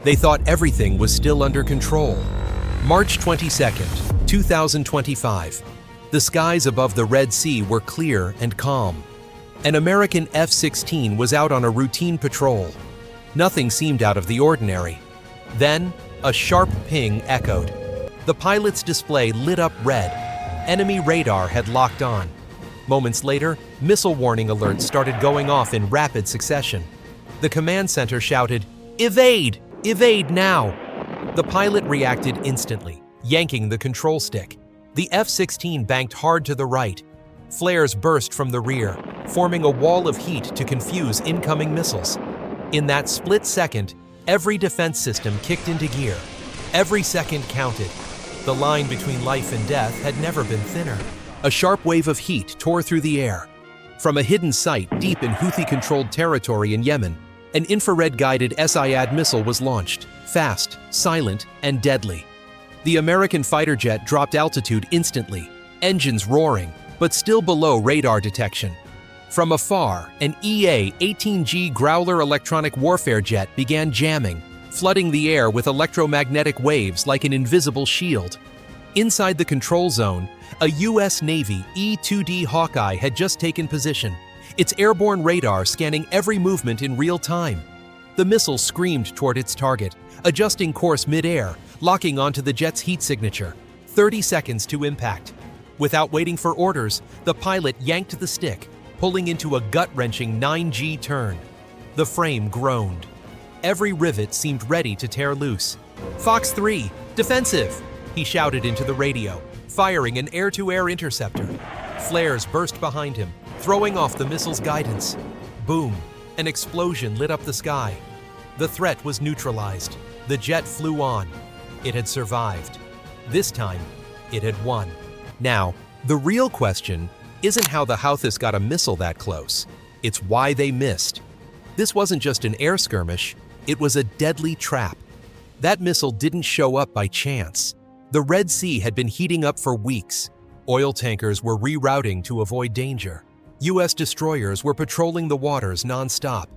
They thought everything was still under control. March 22nd, 2025. The skies above the Red Sea were clear and calm. An American F-16 was out on a routine patrol. Nothing seemed out of the ordinary. Then, a sharp ping echoed. The pilot's display lit up red. Enemy radar had locked on. Moments later, missile warning alerts started going off in rapid succession. The command center shouted, "Evade! Evade now!" The pilot reacted instantly, yanking the control stick. The F-16 banked hard to the right. Flares burst from the rear, forming a wall of heat to confuse incoming missiles. In that split second, every defense system kicked into gear. Every second counted. The line between life and death had never been thinner. A sharp wave of heat tore through the air. From a hidden site deep in Houthi-controlled territory in Yemen, an infrared-guided Escalated missile was launched, fast, silent, and deadly. The American fighter jet dropped altitude instantly, engines roaring, but still below radar detection. From afar, an EA-18G Growler electronic warfare jet began jamming, flooding the air with electromagnetic waves like an invisible shield. Inside the control zone, a U.S. Navy E-2D Hawkeye had just taken position, its airborne radar scanning every movement in real time. The missile screamed toward its target, adjusting course mid-air, locking onto the jet's heat signature. 30 seconds to impact. Without waiting for orders, the pilot yanked the stick, pulling into a gut-wrenching 9G turn. The frame groaned. Every rivet seemed ready to tear loose. "Fox 3, defensive!" he shouted into the radio, firing an air-to-air interceptor. Flares burst behind him, throwing off the missile's guidance. Boom! An explosion lit up the sky. The threat was neutralized. The jet flew on. It had survived. This time, it had won. Now, the real question isn't how the Houthis got a missile that close. It's why they missed. This wasn't just an air skirmish, it was a deadly trap. That missile didn't show up by chance. The Red Sea had been heating up for weeks. Oil tankers were rerouting to avoid danger. U.S. destroyers were patrolling the waters non-stop.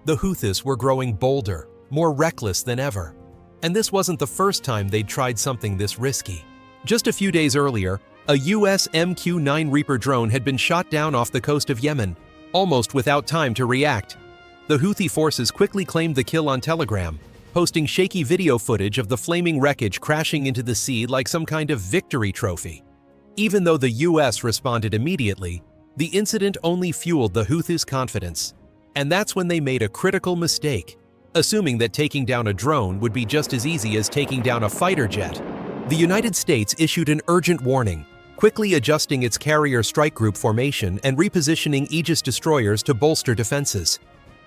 The Houthis were growing bolder, more reckless than ever. And this wasn't the first time they'd tried something this risky. Just a few days earlier, a U.S. MQ-9 Reaper drone had been shot down off the coast of Yemen, almost without time to react. The Houthi forces quickly claimed the kill on Telegram, posting shaky video footage of the flaming wreckage crashing into the sea like some kind of victory trophy. Even though the U.S. responded immediately, the incident only fueled the Houthis' confidence. And that's when they made a critical mistake, assuming that taking down a drone would be just as easy as taking down a fighter jet. The United States issued an urgent warning, quickly adjusting its carrier strike group formation and repositioning Aegis destroyers to bolster defenses.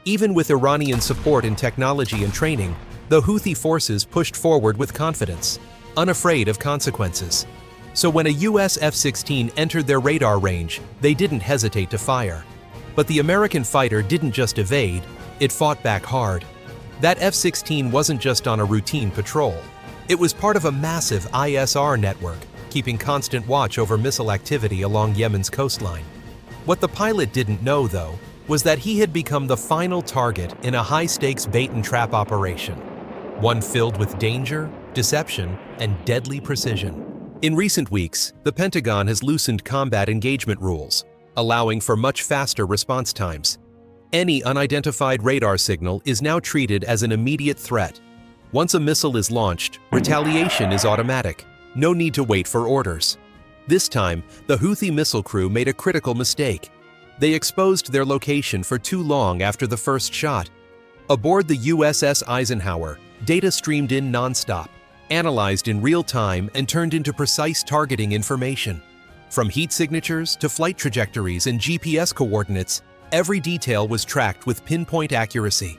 Even with Iranian support in technology and training, the Houthi forces pushed forward with confidence, unafraid of consequences. So when a U.S. F-16 entered their radar range, they didn't hesitate to fire. But the American fighter didn't just evade, it fought back hard. That F-16 wasn't just on a routine patrol. It was part of a massive ISR network, keeping constant watch over missile activity along Yemen's coastline. What the pilot didn't know, though, was that he had become the final target in a high-stakes bait-and-trap operation. One filled with danger, deception, and deadly precision. In recent weeks, the Pentagon has loosened combat engagement rules, allowing for much faster response times. Any unidentified radar signal is now treated as an immediate threat. Once a missile is launched, retaliation is automatic. No need to wait for orders. This time, the Houthi missile crew made a critical mistake. They exposed their location for too long after the first shot. Aboard the USS Eisenhower, data streamed in non-stop, analyzed in real time and turned into precise targeting information. From heat signatures to flight trajectories and GPS coordinates, every detail was tracked with pinpoint accuracy.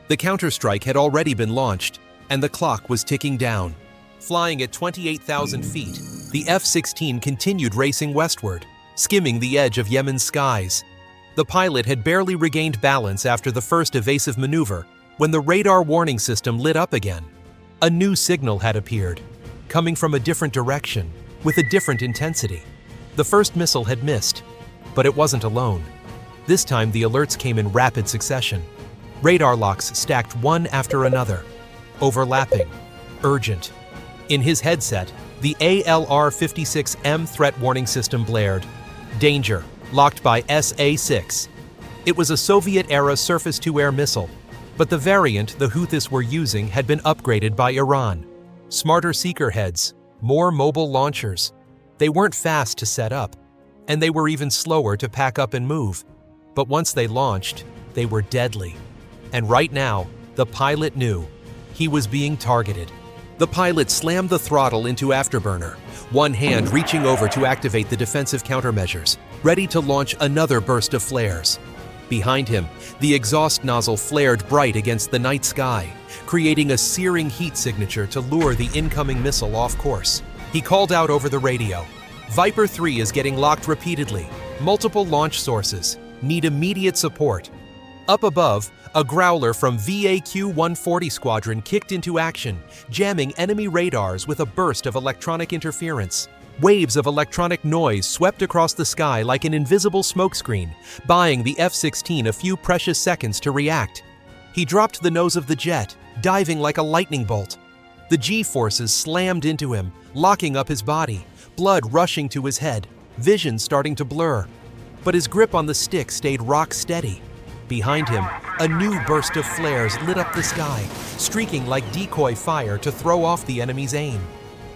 The counterstrike had already been launched, and the clock was ticking down. Flying at 28,000 feet, the F-16 continued racing westward, skimming the edge of Yemen's skies. The pilot had barely regained balance after the first evasive maneuver when the radar warning system lit up again. A new signal had appeared, coming from a different direction, with a different intensity. The first missile had missed, but it wasn't alone. This time the alerts came in rapid succession. Radar locks stacked one after another. overlapping, urgent. In his headset, the ALR-56M threat warning system blared. Danger, locked by SA-6. It was a Soviet-era surface-to-air missile, but the variant the Houthis were using had been upgraded by Iran. Smarter seeker heads, more mobile launchers. They weren't fast to set up, and they were even slower to pack up and move. But once they launched, they were deadly. And right now, the pilot knew he was being targeted. The pilot slammed the throttle into afterburner, one hand reaching over to activate the defensive countermeasures, ready to launch another burst of flares. Behind him, the exhaust nozzle flared bright against the night sky, creating a searing heat signature to lure the incoming missile off course. He called out over the radio, "Viper 3 is getting locked repeatedly. Multiple launch sources. Need immediate support." Up above, a Growler from VAQ-140 Squadron kicked into action, jamming enemy radars with a burst of electronic interference. Waves of electronic noise swept across the sky like an invisible smokescreen, buying the F-16 a few precious seconds to react. He dropped the nose of the jet, diving like a lightning bolt. The G-forces slammed into him, locking up his body, blood rushing to his head, vision starting to blur. But his grip on the stick stayed rock steady. Behind him, a new burst of flares lit up the sky, streaking like decoy fire to throw off the enemy's aim.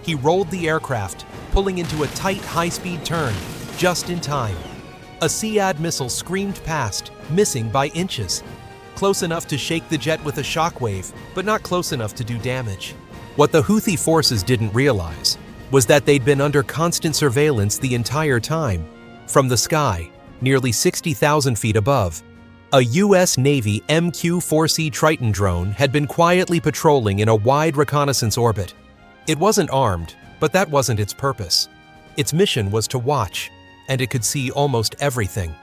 He rolled the aircraft, pulling into a tight, high-speed turn, just in time. A Sea missile screamed past, missing by inches. Close enough to shake the jet with a shockwave, but not close enough to do damage. What the Houthi forces didn't realize was that they'd been under constant surveillance the entire time. From the sky, nearly 60,000 feet above, a U.S. Navy MQ-4C Triton drone had been quietly patrolling in a wide reconnaissance orbit. It wasn't armed, but that wasn't its purpose. Its mission was to watch, and it could see almost everything.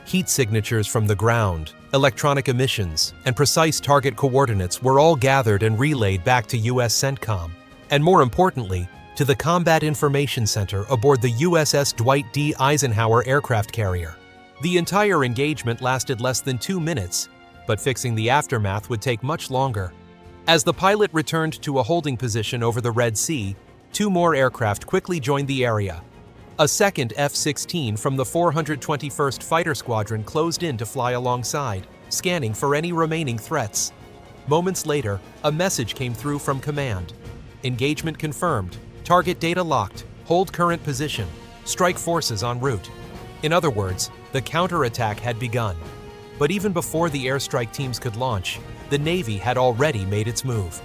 Heat signatures from the ground, electronic emissions, and precise target coordinates were all gathered and relayed back to U.S. CENTCOM, and more importantly, to the Combat Information Center aboard the USS Dwight D. Eisenhower aircraft carrier. The entire engagement lasted less than 2 minutes, but fixing the aftermath would take much longer. As the pilot returned to a holding position over the Red Sea, 2 more aircraft quickly joined the area. A second F-16 from the 421st Fighter Squadron closed in to fly alongside, scanning for any remaining threats. Moments later, a message came through from command. Engagement confirmed. Target data locked. Hold current position. Strike forces en route. In other words, the counterattack had begun. But even before the airstrike teams could launch, the Navy had already made its move.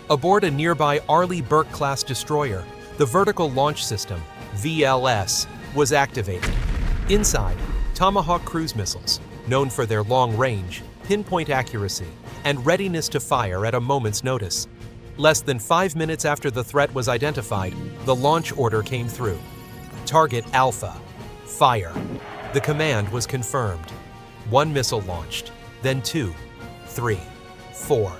Aboard a nearby Arleigh Burke-class destroyer, the Vertical Launch System, VLS, was activated. Inside, Tomahawk cruise missiles, known for their long range, pinpoint accuracy, and readiness to fire at a moment's notice. Less than 5 minutes after the threat was identified, the launch order came through. Target Alpha. Fire. The command was confirmed. 1 missile launched, then 2, 3, 4.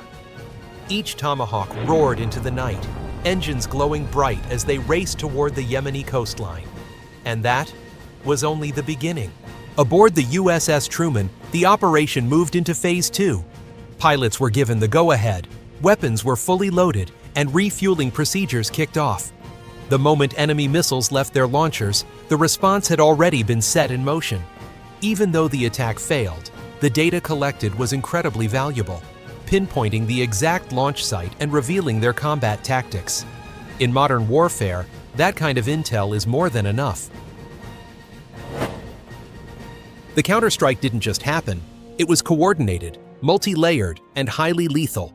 Each Tomahawk roared into the night, engines glowing bright as they raced toward the Yemeni coastline. And that was only the beginning. Aboard the USS Truman, the operation moved into Phase 2. Pilots were given the go-ahead, weapons were fully loaded, and refueling procedures kicked off. The moment enemy missiles left their launchers, the response had already been set in motion. Even though the attack failed, the data collected was incredibly valuable, pinpointing the exact launch site and revealing their combat tactics. In modern warfare, that kind of intel is more than enough. The counterstrike didn't just happen, it was coordinated, multi-layered, and highly lethal.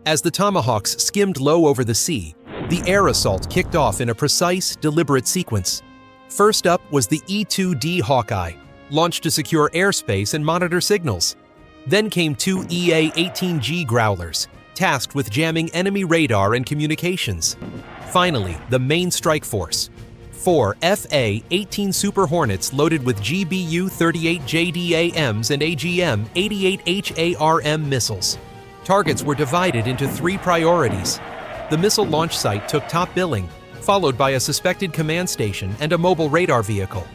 As the Tomahawks skimmed low over the sea, the air assault kicked off in a precise, deliberate sequence. First up was the E-2D Hawkeye, launched to secure airspace and monitor signals. Then came 2 EA-18G Growlers, tasked with jamming enemy radar and communications. Finally, the main strike force. 4 FA-18 Super Hornets loaded with GBU-38 JDAMs and AGM-88 HARM missiles. Targets were divided into 3 priorities. The missile launch site took top billing, followed by a suspected command station and a mobile radar vehicle.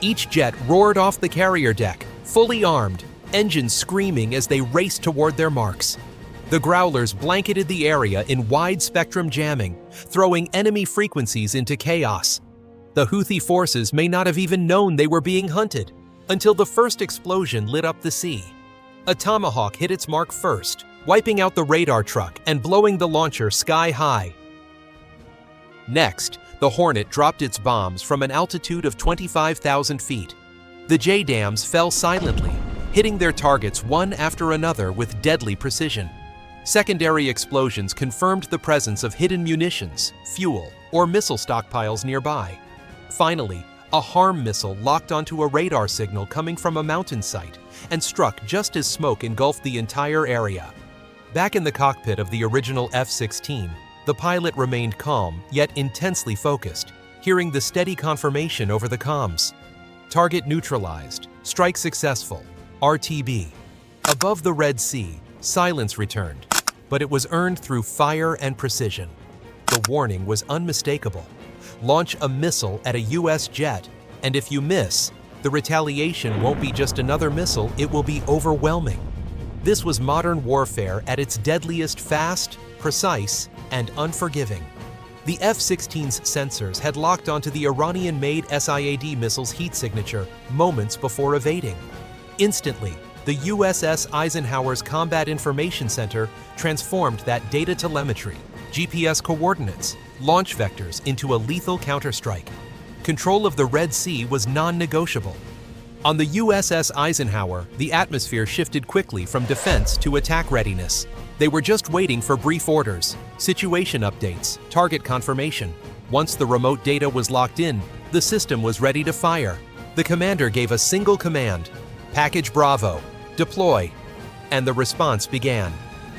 Each jet roared off the carrier deck, fully armed, engines screaming as they raced toward their marks. The Growlers blanketed the area in wide-spectrum jamming, throwing enemy frequencies into chaos. The Houthi forces may not have even known they were being hunted until the first explosion lit up the sea. A Tomahawk hit its mark first, wiping out the radar truck and blowing the launcher sky high. Next, the Hornet dropped its bombs from an altitude of 25,000 feet. The JDAMs fell silently, hitting their targets one after another with deadly precision. Secondary explosions confirmed the presence of hidden munitions, fuel, or missile stockpiles nearby. Finally, a HARM missile locked onto a radar signal coming from a mountain site and struck just as smoke engulfed the entire area. Back in the cockpit of the original F-16, the pilot remained calm yet intensely focused, hearing the steady confirmation over the comms. Target neutralized. Strike successful. RTB. Above the Red Sea, silence returned, but it was earned through fire and precision. The warning was unmistakable. Launch a missile at a U.S. jet, and if you miss, the retaliation won't be just another missile, it will be overwhelming. This was modern warfare at its deadliest: fast, precise, and unforgiving. The F-16's sensors had locked onto the Iranian-made SIAD missile's heat signature moments before evading. Instantly, the USS Eisenhower's Combat Information Center transformed that data telemetry, GPS coordinates, launch vectors into a lethal counterstrike. Control of the Red Sea was non-negotiable. On the USS Eisenhower, the atmosphere shifted quickly from defense to attack readiness. They were just waiting for brief orders, situation updates, target confirmation. Once the remote data was locked in, the system was ready to fire. The commander gave a single command: Package Bravo, deploy. And the response began.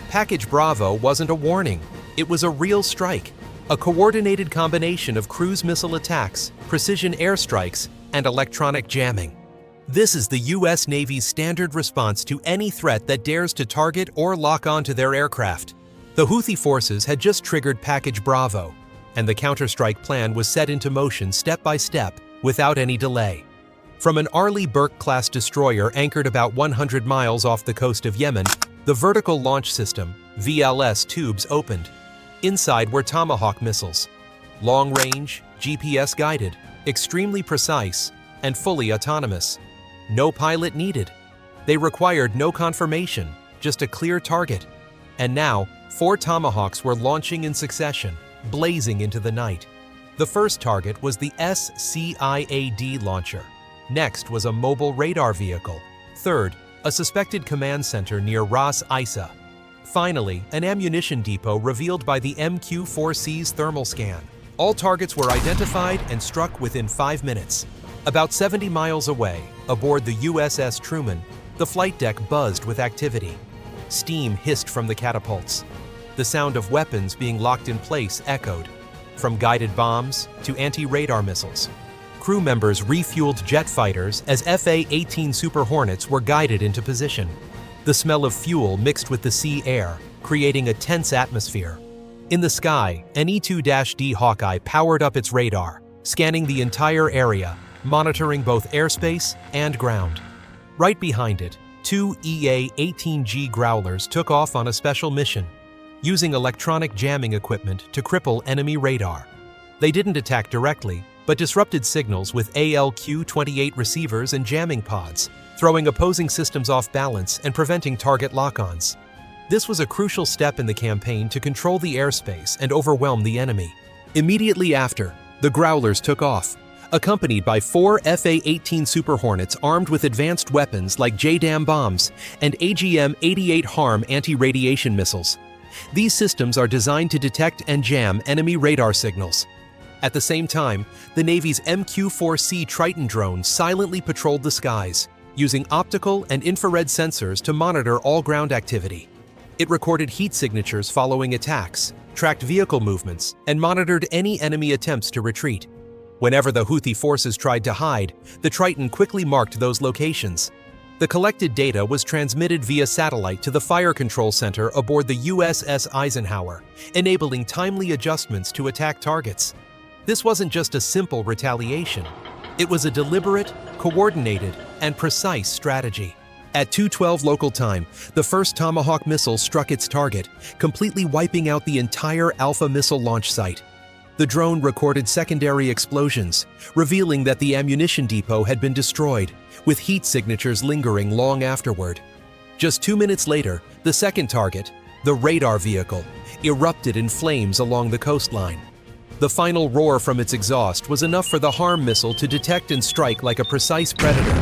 Package Bravo wasn't a warning, it was a real strike. A coordinated combination of cruise missile attacks, precision airstrikes, and electronic jamming. This is the U.S. Navy's standard response to any threat that dares to target or lock onto their aircraft. The Houthi forces had just triggered Package Bravo, and the counterstrike plan was set into motion step by step, without any delay. From an Arleigh Burke-class destroyer anchored about 100 miles off the coast of Yemen, the Vertical Launch System, VLS tubes opened. Inside were Tomahawk missiles. Long-range, GPS-guided, extremely precise, and fully autonomous. No pilot needed. They required no confirmation, just a clear target. And now, 4 Tomahawks were launching in succession, blazing into the night. The first target was the SCIAD launcher. Next was a mobile radar vehicle. Third, a suspected command center near Ras Isa. Finally, an ammunition depot revealed by the MQ-4C's thermal scan. All targets were identified and struck within 5 minutes. About 70 miles away, aboard the USS Truman, the flight deck buzzed with activity. Steam hissed from the catapults. The sound of weapons being locked in place echoed, from guided bombs to anti-radar missiles. Crew members refueled jet fighters as FA-18 Super Hornets were guided into position. The smell of fuel mixed with the sea air, creating a tense atmosphere. In the sky, an E-2-D Hawkeye powered up its radar, scanning the entire area, monitoring both airspace and ground. Right behind it, 2 EA-18G Growlers took off on a special mission, using electronic jamming equipment to cripple enemy radar. They didn't attack directly, but disrupted signals with ALQ-28 receivers and jamming pods, throwing opposing systems off balance and preventing target lock-ons. This was a crucial step in the campaign to control the airspace and overwhelm the enemy. Immediately after, the Growlers took off, accompanied by 4 FA-18 Super Hornets armed with advanced weapons like JDAM bombs and AGM-88 HARM anti-radiation missiles. These systems are designed to detect and jam enemy radar signals. At the same time, the Navy's MQ-4C Triton drone silently patrolled the skies, using optical and infrared sensors to monitor all ground activity. It recorded heat signatures following attacks, tracked vehicle movements, and monitored any enemy attempts to retreat. Whenever the Houthi forces tried to hide, the Triton quickly marked those locations. The collected data was transmitted via satellite to the Fire Control Center aboard the USS Eisenhower, enabling timely adjustments to attack targets. This wasn't just a simple retaliation. It was a deliberate, coordinated, and precise strategy. At 2:12 local time, the first Tomahawk missile struck its target, completely wiping out the entire Alpha missile launch site. The drone recorded secondary explosions, revealing that the ammunition depot had been destroyed, with heat signatures lingering long afterward. Just 2 minutes later, the second target, the radar vehicle, erupted in flames along the coastline. The final roar from its exhaust was enough for the HARM missile to detect and strike like a precise predator.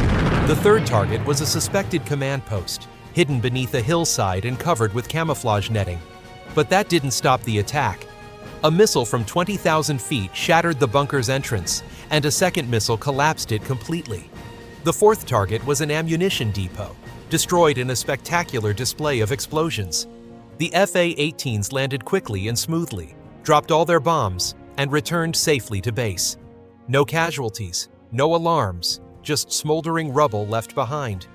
The third target was a suspected command post, hidden beneath a hillside and covered with camouflage netting. But that didn't stop the attack. A missile from 20,000 feet shattered the bunker's entrance, and a second missile collapsed it completely. The fourth target was an ammunition depot, destroyed in a spectacular display of explosions. The FA-18s landed quickly and smoothly, dropped all their bombs, and returned safely to base. No casualties, no alarms, just smoldering rubble left behind.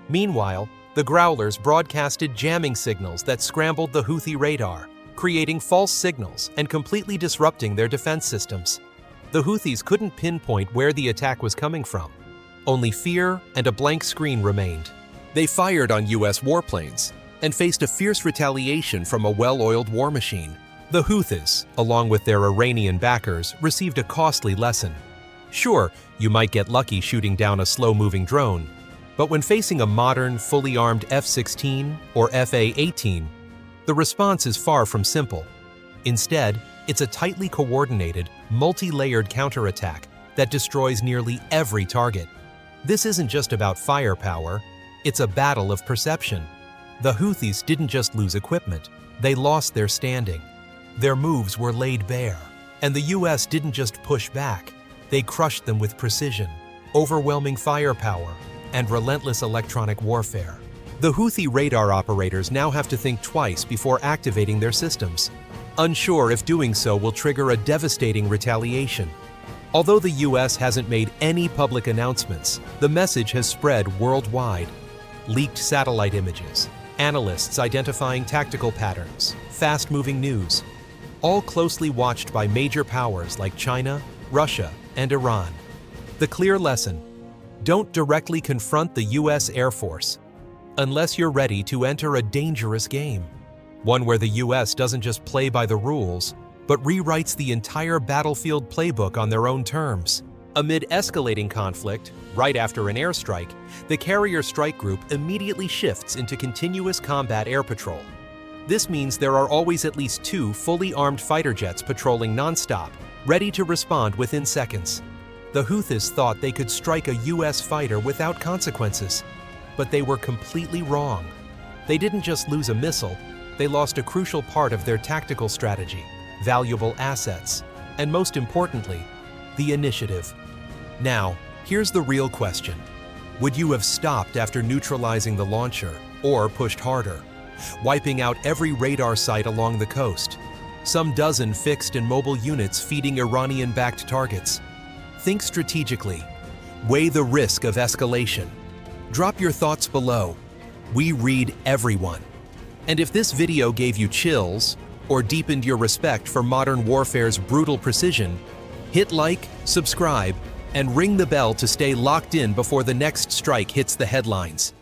Meanwhile, the Growlers broadcasted jamming signals that scrambled the Houthi radar, creating false signals and completely disrupting their defense systems. The Houthis couldn't pinpoint where the attack was coming from. Only fear and a blank screen remained. They fired on US warplanes and faced a fierce retaliation from a well-oiled war machine. The Houthis, along with their Iranian backers, received a costly lesson. Sure, you might get lucky shooting down a slow-moving drone, but when facing a modern, fully armed F-16 or FA-18, the response is far from simple. Instead, it's a tightly coordinated, multi-layered counterattack that destroys nearly every target. This isn't just about firepower, it's a battle of perception. The Houthis didn't just lose equipment, they lost their standing. Their moves were laid bare, and the US didn't just push back, they crushed them with precision, overwhelming firepower, and relentless electronic warfare. The Houthi radar operators now have to think twice before activating their systems, unsure if doing so will trigger a devastating retaliation. Although the US hasn't made any public announcements, the message has spread worldwide. Leaked satellite images, analysts identifying tactical patterns, fast-moving news, all closely watched by major powers like China, Russia, and Iran. The clear lesson: don't directly confront the US Air Force unless you're ready to enter a dangerous game, one where the US doesn't just play by the rules, but rewrites the entire battlefield playbook on their own terms. Amid escalating conflict, right after an airstrike, the Carrier Strike Group immediately shifts into continuous combat air patrol. This means there are always at least 2 fully armed fighter jets patrolling nonstop, ready to respond within seconds. The Houthis thought they could strike a US fighter without consequences, but they were completely wrong. They didn't just lose a missile, they lost a crucial part of their tactical strategy, valuable assets, and most importantly, the initiative. Now, here's the real question. Would you have stopped after neutralizing the launcher, or pushed harder, wiping out every radar site along the coast, some dozen fixed and mobile units feeding Iranian-backed targets? Think strategically. Weigh the risk of escalation. Drop your thoughts below. We read everyone. And if this video gave you chills, or deepened your respect for modern warfare's brutal precision, hit like, subscribe, and ring the bell to stay locked in before the next strike hits the headlines.